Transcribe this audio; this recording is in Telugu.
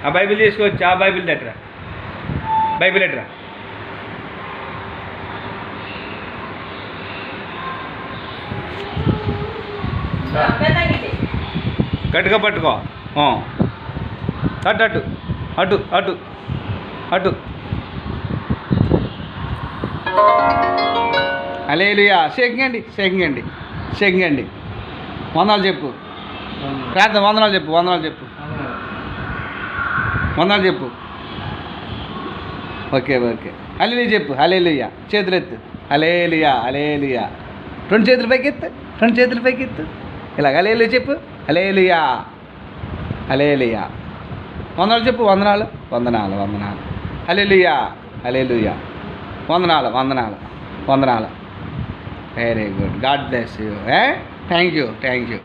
ఆ బైబిల్ తీసుకొచ్చి ఆ బైబిల్ లెటరా, బైబిల్ లెటరా. గట్టిగా పట్టుకో. అటు అటు అటు అటు అటు. హల్లెలూయా. షేకింగ్ అండి. వందనాలు చెప్పు. ప్రార్థన వందనాలు చెప్పు. ఓకే. హల్లెలూయా చెప్పు. హల్లెలూయా. చేతులెత్తు. హల్లెలూయా. రెండు చేతులు పైకెత్తు. ఇలా హల్లెలూయా చెప్పు. హల్లెలూయా. వందనాలు చెప్పు. వందనాలు. హల్లెలూయా. వందనాలు. Very good. God bless you. Thank you.